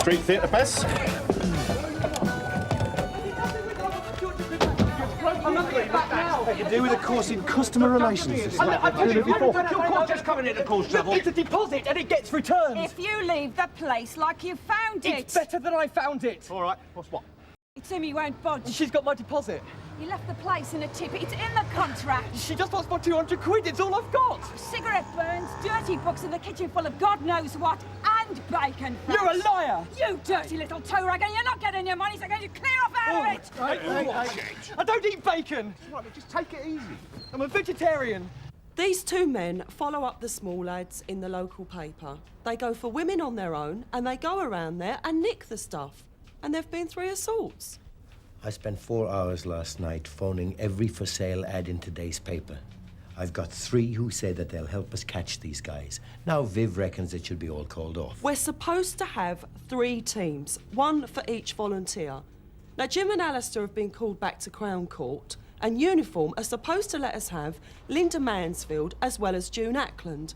Street theatre, Bess? I'm not getting back now. To do with a course in customer relations. I told you before. Your course just coming into course trouble. It's a deposit and it gets returned. If you leave the place like you found it. It's better than I found it. All right, what's what? Timmy won't budge. She's got my deposit. He left the place in a tip. It's in the contract. She just wants my 200 quid. It's all I've got. Cigarette burns, dirty books in the kitchen full of God knows what, and bacon fat. You're a liar. You dirty little toe rag, and you're not getting your money, so can you clear off out of it? I don't eat bacon. Right, but just take it easy. I'm a vegetarian. These two men follow up the small lads in the local paper. They go for women on their own, and they go around there and nick the stuff. And there've been 3 assaults. I spent 4 hours last night phoning every for sale ad in today's paper. I've got 3 who say that they'll help us catch these guys. Now Viv reckons it should be all called off. We're supposed to have 3 teams, 1 for each volunteer. Now, Jim and Alistair have been called back to Crown Court, and Uniform are supposed to let us have Linda Mansfield as well as June Ackland.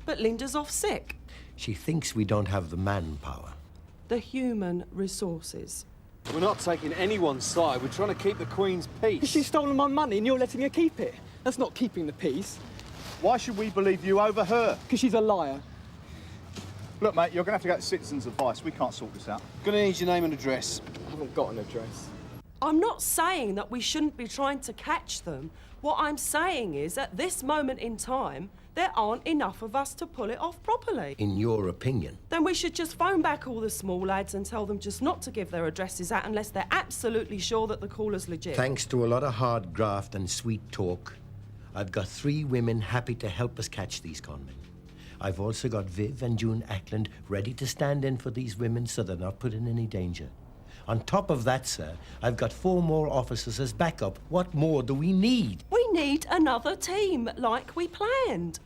But Linda's off sick. She thinks we don't have the manpower. The human resources. We're not taking anyone's side. We're trying to keep the Queen's peace. She's stolen my money and you're letting her keep it. That's not keeping the peace. Why should we believe you over her? Because she's a liar. Look, mate, you're going to have to get citizens' advice. We can't sort this out. Gonna need your name and address. I haven't got an address. I'm not saying that we shouldn't be trying to catch them. What I'm saying is, at this moment in time, there aren't enough of us to pull it off properly. In your opinion? Then we should just phone back all the small lads and tell them just not to give their addresses out unless they're absolutely sure that the caller's legit. Thanks to a lot of hard graft and sweet talk, I've got 3 women happy to help us catch these conmen. I've also got Viv and June Ackland ready to stand in for these women so they're not put in any danger. On top of that, sir, I've got 4 more officers as backup. What more do we need? We need another team, like we planned.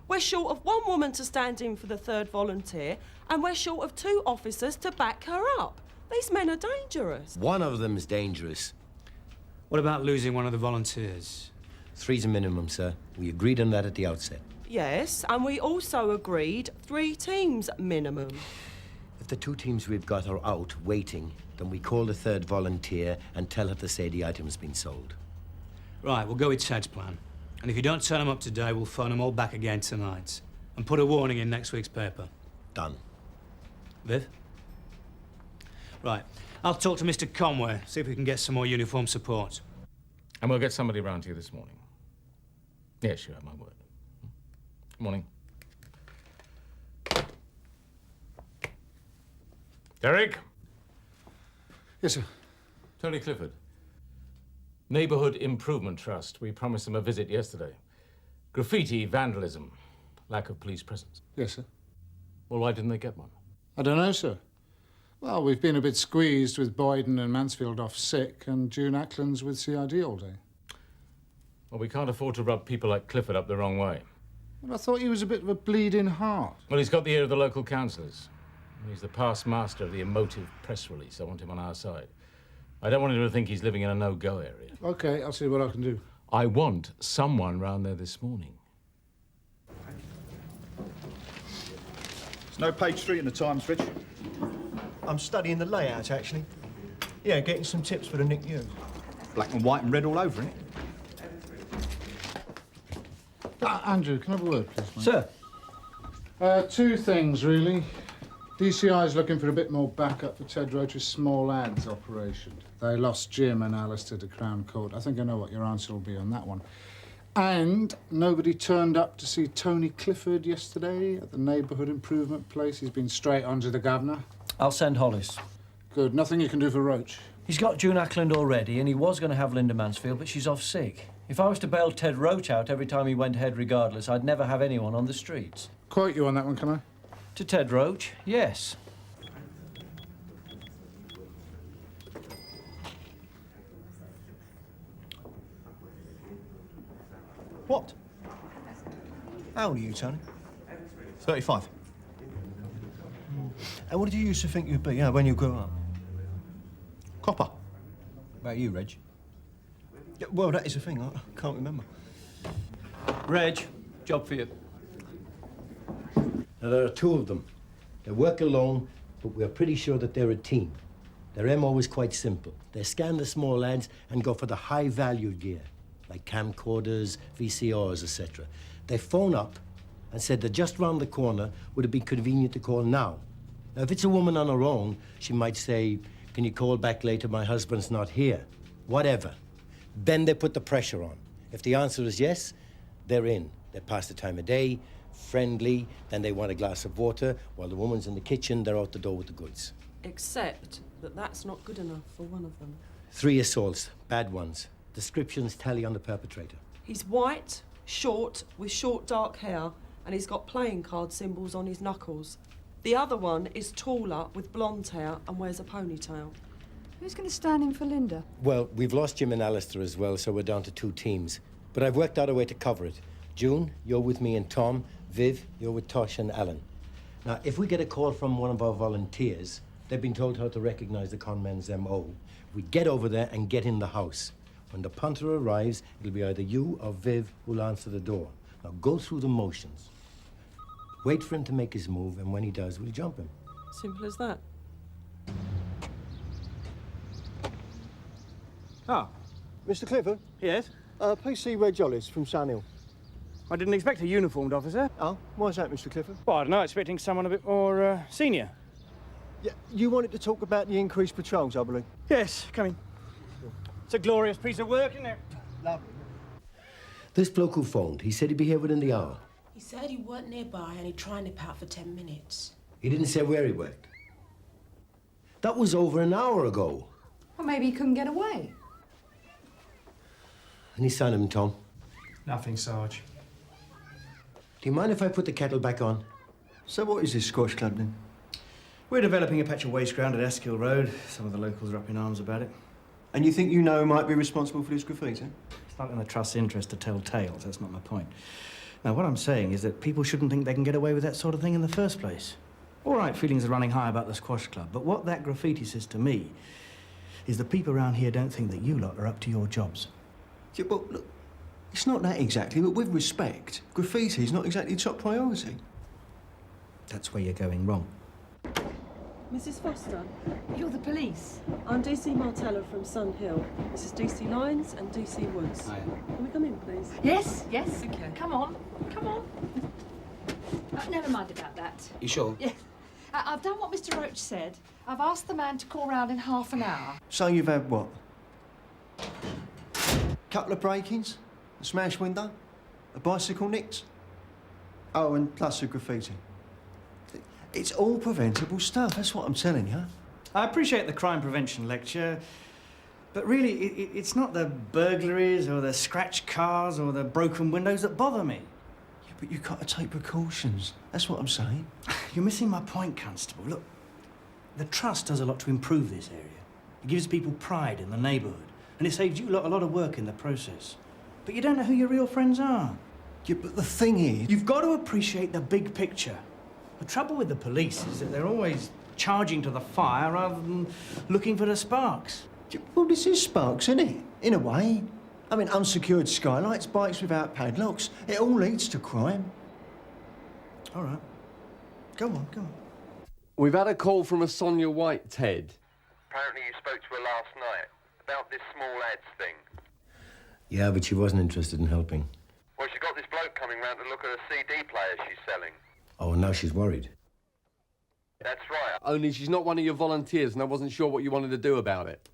We're short of 1 woman to stand in for the 3rd volunteer, and we're short of 2 officers to back her up. These men are dangerous. One of them's dangerous. What about losing one of the volunteers? 3's a minimum, sir. We agreed on that at the outset. Yes, and we also agreed 3 teams minimum. If the 2 teams we've got are out, waiting, then we call the 3rd volunteer and tell her to say the item's been sold. Right, we'll go with Ted's plan. And if you don't turn them up today, we'll phone them all back again tonight. And put a warning in next week's paper. Done. Viv? Right, I'll talk to Mr. Conway, see if we can get some more uniform support. And we'll get somebody round here this morning. Yeah, sure, my word. Good morning. Derek? Yes, sir. Tony Clifford. Neighbourhood Improvement Trust. We promised them a visit yesterday. Graffiti, vandalism, lack of police presence. Yes, sir. Well, why didn't they get one? I don't know, sir. Well, we've been a bit squeezed with Boyden and Mansfield off sick and June Ackland's with CID all day. Well, we can't afford to rub people like Clifford up the wrong way. Well, I thought he was a bit of a bleeding heart. Well, he's got the ear of the local councillors. He's the past master of the emotive press release. I want him on our side. I don't want him to think he's living in a no-go area. OK, I'll see what I can do. I want someone round there this morning. There's no page 3 in the Times, Rich. I'm studying the layout, actually. Yeah, getting some tips for the Nick Hughes. Black and white and red all over, innit? Andrew, can I have a word, please, mate? Sir? 2 things, really. DCI's looking for a bit more backup for Ted Roach's small ads operation. They lost Jim and Alistair to Crown Court. I think I know what your answer will be on that one. And nobody turned up to see Tony Clifford yesterday at the neighbourhood improvement place. He's been straight on to the governor. I'll send Hollis. Good. Nothing you can do for Roach? He's got June Ackland already, and he was going to have Linda Mansfield, but she's off sick. If I was to bail Ted Roach out every time he went ahead regardless, I'd never have anyone on the streets. Quote you on that one, can I? To Ted Roach, yes. What? How old are you, Tony? 35. And what did you used to think you'd be, when you grew up? Copper. What about you, Reg? Yeah, well, that is the thing. I can't remember. Reg, job for you. Now, there are 2 of them. They work alone, but we're pretty sure that they're a team. Their MO is quite simple. They scan the small lads and go for the high-value gear, like camcorders, VCRs, etc. They phone up and said that just round the corner would it be convenient to call now. Now, if it's a woman on her own, she might say, "Can you call back later? My husband's not here." Whatever. Then they put the pressure on. If the answer is yes, they're in. They pass the time of day, friendly, then they want a glass of water. While the woman's in the kitchen, they're out the door with the goods. Except that that's not good enough for one of them. 3 assaults, bad ones. Descriptions tally on the perpetrator. He's white, short, with short dark hair, and he's got playing card symbols on his knuckles. The other one is taller, with blonde hair, and wears a ponytail. Who's going to stand in for Linda? Well, we've lost Jim and Alistair as well, so we're down to 2 teams. But I've worked out a way to cover it. June, you're with me and Tom. Viv, you're with Tosh and Alan. Now, if we get a call from one of our volunteers, they've been told how to recognize the conmen's MO. We get over there and get in the house. When the punter arrives, it'll be either you or Viv who'll answer the door. Now, go through the motions. Wait for him to make his move, and when he does, we'll jump him. Simple as that. Ah, Mr. Clifford? Yes? Please see Reg Hollis from Scannell. I didn't expect a uniformed officer. Oh, why's that, Mr. Clifford? Well, I don't know, expecting someone a bit more senior. Yeah, you wanted to talk about the increased patrols, I believe. Yes, come in. It's a glorious piece of work, isn't it? Lovely. This bloke who phoned, he said he'd be here within the hour. He said he weren't nearby and he'd try and nip out for 10 minutes. He didn't say where he worked. That was over an hour ago. Well, maybe he couldn't get away. Any sign of him, Tom? Nothing, Sarge. Do you mind if I put the kettle back on? So what is this squash club, then? We're developing a patch of waste ground at Eskill Road. Some of the locals are up in arms about it. And you think you know who might be responsible for this graffiti? It's not in the Trust's interest to tell tales, that's not my point. Now, what I'm saying is that people shouldn't think they can get away with that sort of thing in the first place. All right, feelings are running high about the squash club, but what that graffiti says to me is the people around here don't think that you lot are up to your jobs. Yeah, but look, it's not that exactly, but with respect, graffiti's not exactly top priority. That's where you're going wrong. Mrs. Foster, You're the police. I'm DC Martella from Sun Hill. This is DC Lyons and DC Woods. Hiya. Can we come in, please? Yes, yes. Okay. Come on, come on. Never mind about that. You sure? Yes. I've done what Mr. Roach said. I've asked the man to call round in half an hour. So you've had what? Couple of break-ins, a smashed window, a bicycle nicked. Oh, and plus a graffiti. It's all preventable stuff, that's what I'm telling you. I appreciate the crime prevention lecture, but really, it's not the burglaries or the scratched cars or the broken windows that bother me. Yeah, but you've got to take precautions. That's what I'm saying. You're missing my point, Constable. Look, the Trust does a lot to improve this area. It gives people pride in the neighbourhood, and it saves you lot a lot of work in the process. But you don't know who your real friends are. Yeah, but the thing is... You've got to appreciate the big picture. The trouble with the police is that they're always charging to the fire rather than looking for the sparks. Yeah, well, this is sparks, isn't it? In a way. I mean, unsecured skylights, bikes without padlocks, it all leads to crime. All right. Go on, go on. We've had a call from a Sonia White, Ted. Apparently you spoke to her last night about this small ads thing. Yeah, but she wasn't interested in helping. Well, she got this bloke coming round to look at a CD player she's selling. Oh, and now she's worried. That's right. Only she's not one of your volunteers, and I wasn't sure what you wanted to do about it.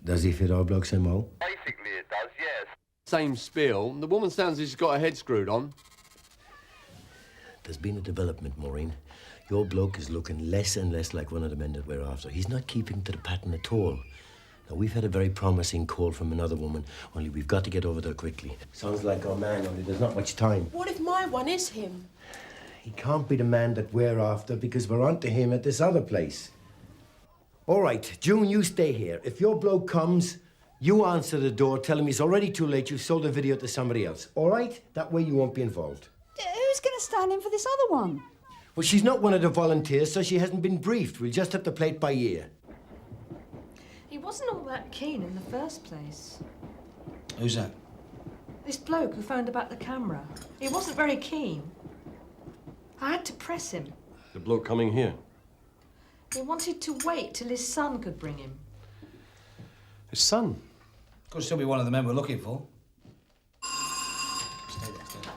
Does he fit our bloke's MO? Basically it does, yes. Same spiel. The woman sounds as if she's got her head screwed on. There's been a development, Maureen. Your bloke is looking less and less like one of the men that we're after. He's not keeping to the pattern at all. Now, we've had a very promising call from another woman, only we've got to get over there quickly. Sounds like our man, only there's not much time. What if my one is him? He can't be the man that we're after because we're onto him at this other place. All right, June, you stay here. If your bloke comes, you answer the door, tell him it's already too late, you've sold the video to somebody else. All right? That way you won't be involved. Who's going to stand in for this other one? Well, she's not one of the volunteers, so she hasn't been briefed. We'll just have to play it by ear. He wasn't all that keen in the first place. Who's that? This bloke who phoned about the camera. He wasn't very keen. I had to press him. The bloke coming here. He wanted to wait till his son could bring him. His son? Could still be one of the men we're looking for. Stay there, stay there.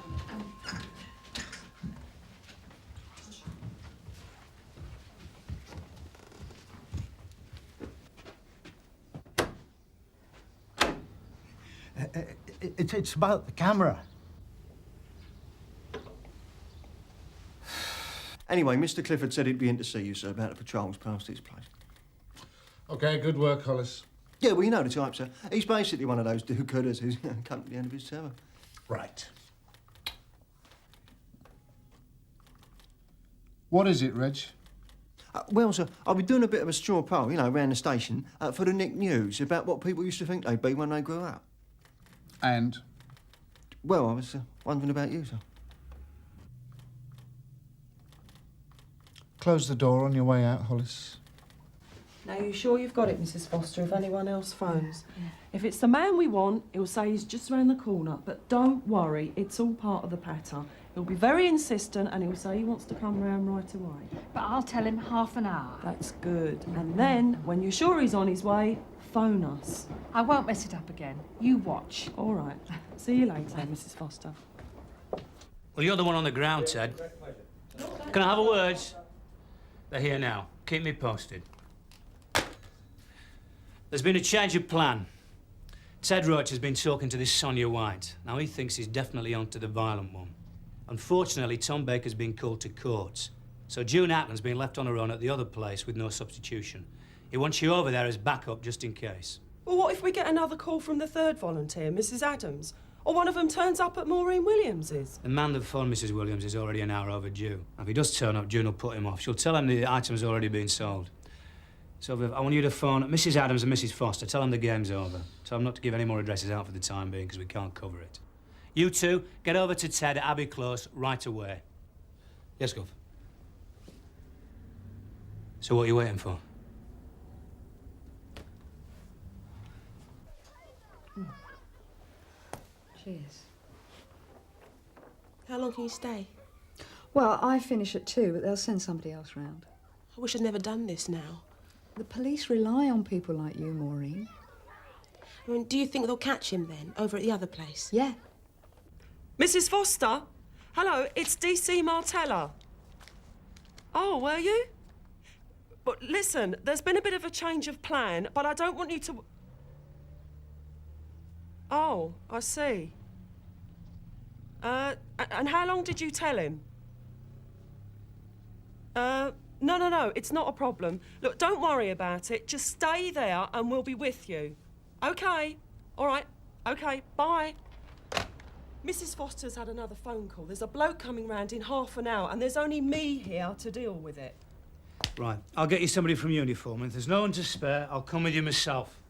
It's about the camera. Anyway, Mr. Clifford said he'd be in to see you, sir, about the patrols past his place. OK, good work, Hollis. Yeah, well, you know the type, sir. He's basically one of those do-gooders who's come to the end of his tether. Right. What is it, Reg? Well, sir, I'll be doing a bit of a straw poll, you know, around the station, for the Nick News, about what people used to think they'd be when they grew up. And? Well, I was wondering about you, sir. Close the door on your way out, Hollis. Now, you sure you've got it, Mrs. Foster, if anyone else phones? Yeah. If it's the man we want, he'll say he's just round the corner. But don't worry, it's all part of the patter. He'll be very insistent and he'll say he wants to come round right away. But I'll tell him half an hour. That's good. And then, when you're sure he's on his way, phone us. I won't mess it up again. You watch. All right. See you later, Mrs. Foster. Well, you're the one on the ground, Ted. Can I have a word? They're here now. Keep me posted. There's been a change of plan. Ted Roach has been talking to this Sonia White. Now, he thinks he's definitely onto the violent one. Unfortunately, Tom Baker's been called to court. So June Ackland's been left on her own at the other place with no substitution. He wants you over there as backup, just in case. Well, what if we get another call from the third volunteer, Mrs. Adams? Or one of them turns up at Maureen Williams's? The man that phoned Mrs. Williams is already an hour overdue. If he does turn up, June will put him off. She'll tell him the item's already been sold. So, Viv, I want you to phone Mrs. Adams and Mrs. Foster. Tell them the game's over. Tell them not to give any more addresses out for the time being, because we can't cover it. You two, get over to Ted at Abbey Close right away. Yes, Gov. So what are you waiting for? Cheers. How long can you stay? Well, I finish at 2, but they'll send somebody else round. I wish I'd never done this now. The police rely on people like you, Maureen. I mean, do you think they'll catch him then, over at the other place? Yeah. Mrs. Foster? Hello, it's DC Martella. Oh, were you? But listen, there's been a bit of a change of plan, but I don't want you to... Oh, I see. And how long did you tell him? No, it's not a problem. Look, don't worry about it. Just stay there and we'll be with you. OK. All right. OK, bye. Mrs. Foster's had another phone call. There's a bloke coming round in half an hour and there's only me here to deal with it. Right, I'll get you somebody from uniform. If there's no one to spare, I'll come with you myself.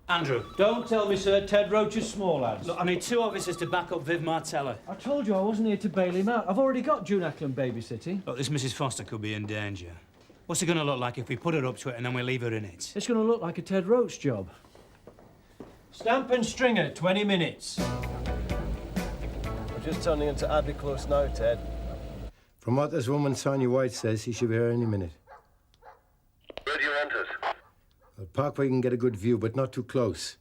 Andrew. Don't tell me, sir, Ted Roach is small, lads. Look, I need 2 officers to back up Viv Martella. I told you I wasn't here to bail him out. I've already got June Ackland babysitting. Look, this Mrs. Foster could be in danger. What's it going to look like if we put her up to it and then we leave her in it? It's going to look like a Ted Roach job. Stamp and stringer, 20 minutes. We're just turning into Abbey Close now, Ted. From what this woman, Sonia White, says, he should be here any minute. Where do you want us? A park where you can get a good view, but not too close.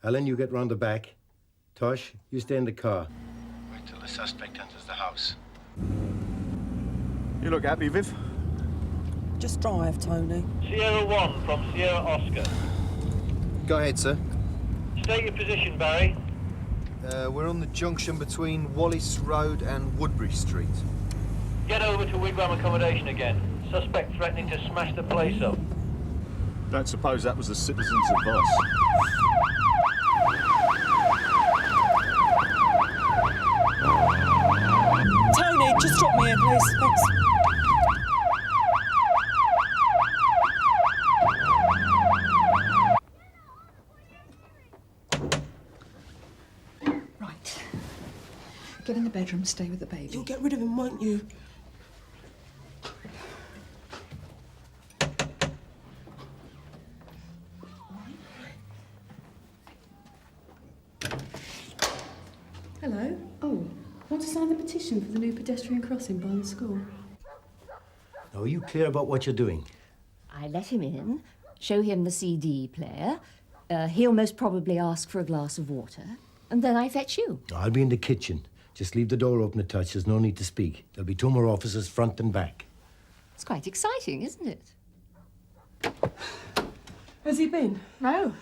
Ellen, you get round the back. Tosh, you stay in the car. Wait till the suspect enters the house. You look happy, Viv. Just drive, Tony. Sierra 1 from Sierra Oscar. Go ahead, sir. State your position, Barry. We're on the junction between Wallace Road and Woodbury Street. Get over to Wigwam accommodation again. Suspect threatening to smash the place up. Don't suppose that was the citizen's advice. Tony, just drop me in, please. Thanks. Right. Get in the bedroom, stay with the baby. You'll get rid of him, won't you? Hello. Oh, want to sign the petition for the new pedestrian crossing by the school? Now, are you clear about what you're doing? I let him in, show him the CD player. He'll most probably ask for a glass of water, and then I fetch you. I'll be in the kitchen. Just leave the door open a touch. There's no need to speak. There'll be 2 more officers, front and back. It's quite exciting, isn't it? Has he been? No.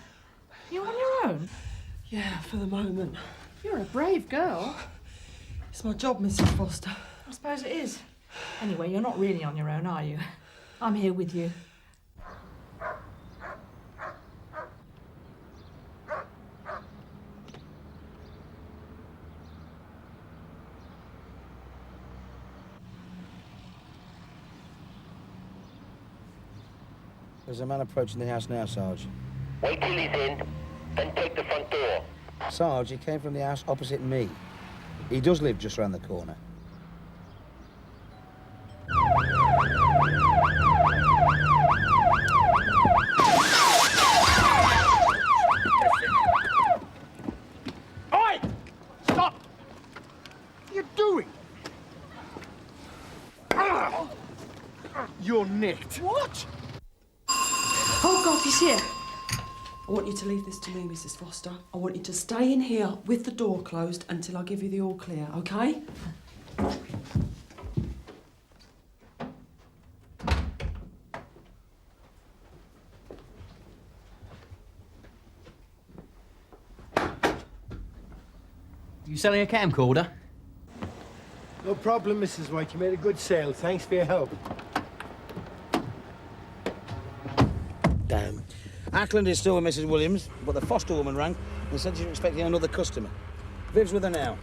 You're on your own? Yeah, for the moment. You're a brave girl. It's my job, Mrs. Foster. I suppose it is. Anyway, you're not really on your own, are you? I'm here with you. There's a man approaching the house now, Sarge. Wait till he's in, then take the front door. Sarge, he came from the house opposite me. He does live just round the corner. Oi! Stop! What are you doing? You're nicked. What? Oh, God, he's here. I want you to leave this to me, Mrs. Foster. I want you to stay in here with the door closed until I give you the all clear, OK? You selling a camcorder? No problem, Mrs. White. You made a good sale. Thanks for your help. Damn. Ackland is still with Mrs. Williams, but the Foster woman rang and said she's expecting another customer. Viv's with her now.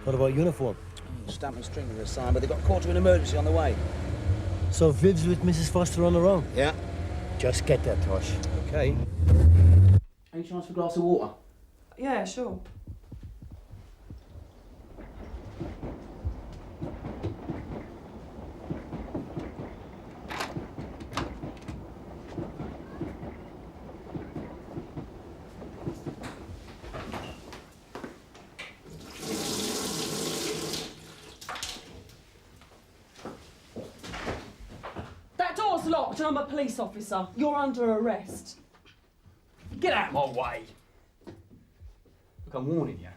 What about uniform? Stamp and string are assigned, but they got caught to an emergency on the way. So Viv's with Mrs. Foster on her own? Yeah. Just get that, Tosh. OK. Any chance for a glass of water? Yeah, sure. Locked and I'm a police officer. You're under arrest. Get out of my way. Look, I'm warning you.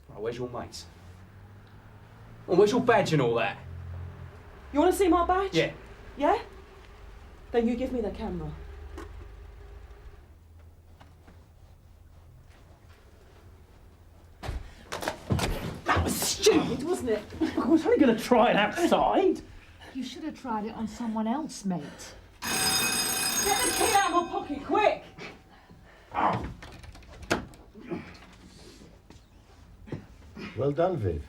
Right, where's your mates? Oh, where's your badge and all that? You want to see my badge? Yeah. Yeah? Then you give me the camera. That was stupid, wasn't it? I was only going to try it outside. You should have tried it on someone else, mate. Get the key out of my pocket, quick! Well done, Viv.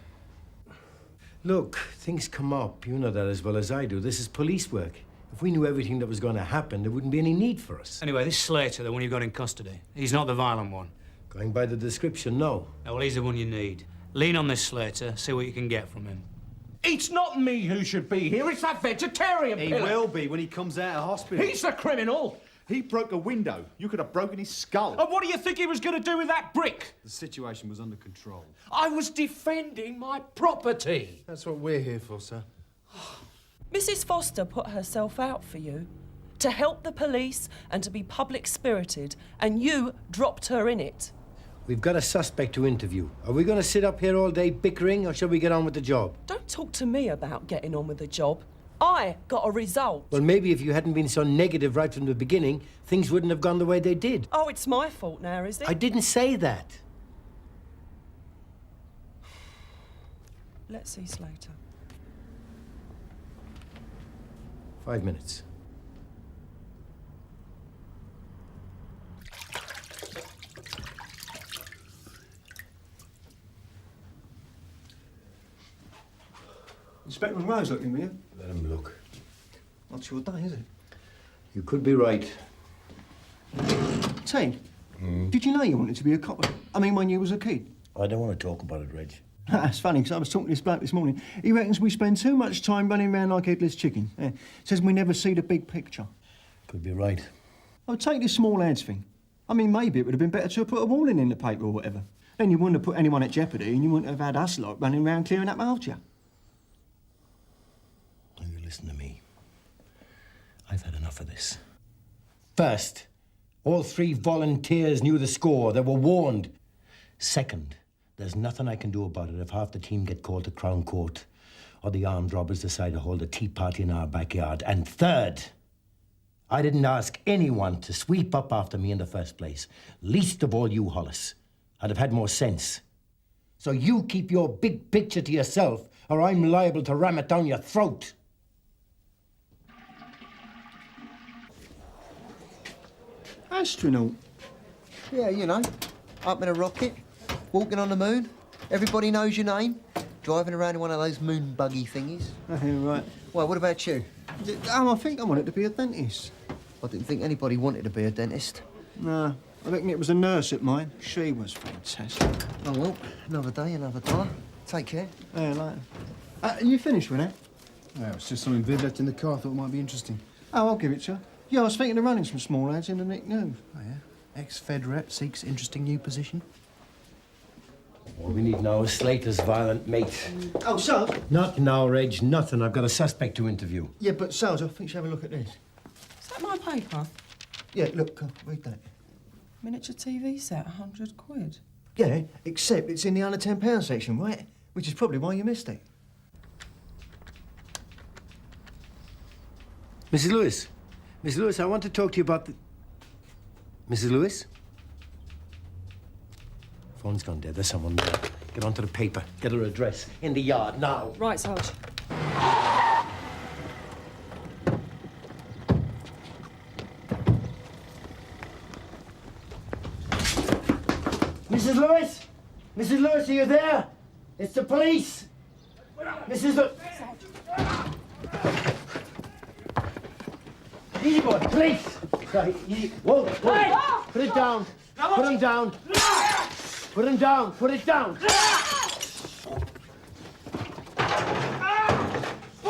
Look, things come up. You know that as well as I do. This is police work. If we knew everything that was going to happen, there wouldn't be any need for us. Anyway, this Slater, the one you've got in custody, he's not the violent one. Going by the description, no. Oh, well, he's the one you need. Lean on this Slater, see what you can get from him. It's not me who should be here, it's that vegetarian He pillar. will be when he comes out of hospital. He's the criminal. He broke a window. You could have broken his skull. And what do you think he was going to do with that brick? The situation was under control. I was defending my property. That's what we're here for, sir. Mrs. Foster put herself out for you to help the police and to be public-spirited, and you dropped her in it. We've got a suspect to interview. Are we going to sit up here all day bickering, or shall we get on with the job? Don't talk to me about getting on with the job. I got a result. Well, maybe if you hadn't been so negative right from the beginning, things wouldn't have gone the way they did. Oh, it's my fault now, is it? I didn't say that. Let's see Slater. 5 minutes. Inspector Rouse looking with you? Let him look. Not your day, is it? You could be right. Ted, did you know you wanted to be a cop? I mean, when you was a kid? I don't want to talk about it, Reg. That's funny, because I was talking to this bloke this morning. He reckons we spend too much time running around like headless chickens. Yeah. Says we never see the big picture. Could be right. Oh, take this small ads thing. I mean, maybe it would have been better to have put a warning in the paper or whatever. Then you wouldn't have put anyone at jeopardy and you wouldn't have had us lot running around clearing up after you. listen to me. I've had enough of this. First, all 3 volunteers knew the score. They were warned. Second, there's nothing I can do about it if half the team get called to Crown Court or the armed robbers decide to hold a tea party in our backyard. And third, I didn't ask anyone to sweep up after me in the first place. Least of all you, Hollis. I'd have had more sense. So you keep your big picture to yourself, or I'm liable to ram it down your throat. Astronaut? Yeah, you know, up in a rocket, walking on the moon. Everybody knows your name. Driving around in one of those moon buggy thingies. Oh, right. Well, what about you? I think I wanted to be a dentist. I didn't think anybody wanted to be a dentist. No, I reckon it was a nurse at mine. She was fantastic. Oh, well, another day, another dollar. Take care. Yeah, later. You finished with that? Yeah, it's just something Viv left in the car. Thought it might be interesting. Oh, I'll give it to her. Yeah, I was thinking of running some small ads in the Nick News. Oh, yeah? Ex-Fed rep seeks interesting new position. All we need now is Slater's violent mate. Oh, Sarge? Not now, Reg, nothing. I've got a suspect to interview. Yeah, but Sarge, I think you should have a look at this. Is that my paper? Yeah, look, read that. Miniature TV set, £100. Yeah, except it's in the under £10 section, right? Which is probably why you missed it. Mrs. Lewis. Mrs. Lewis, I want to talk to you about the... Mrs. Lewis? Phone's gone dead. There's someone there. Get onto the paper. Get her address. In the yard, now. Right, Sarge. Mrs. Lewis? Mrs. Lewis, are you there? It's the police. Mrs. Lewis. Easy, boy. Police. Sorry, easy. Whoa, whoa. Hey! Put it down. Put him down. Put him down. Put it down. Put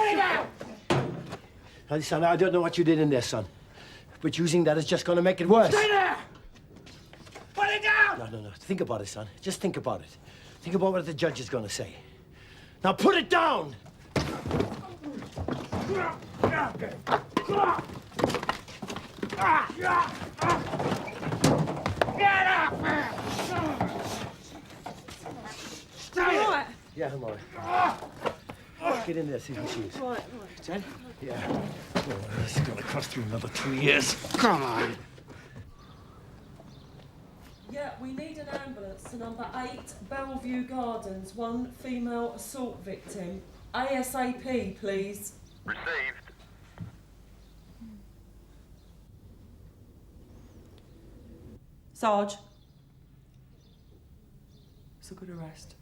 it down! Now, son, I don't know what you did in there, son. But using that is just going to make it worse. Stay there! Put it down! No. Think about it, son. Just think about it. Think about what the judge is going to say. Now, put it down! Get up! Stay Right. Yeah, I'm all right. Get in there, see who she is. Right. Ted? Yeah. Oh, this is going to cost you another 2 years. Come on. Yeah, we need an ambulance to number 8 Bellevue Gardens. 1 female assault victim. ASAP, please. Received. Sarge. It's a good arrest.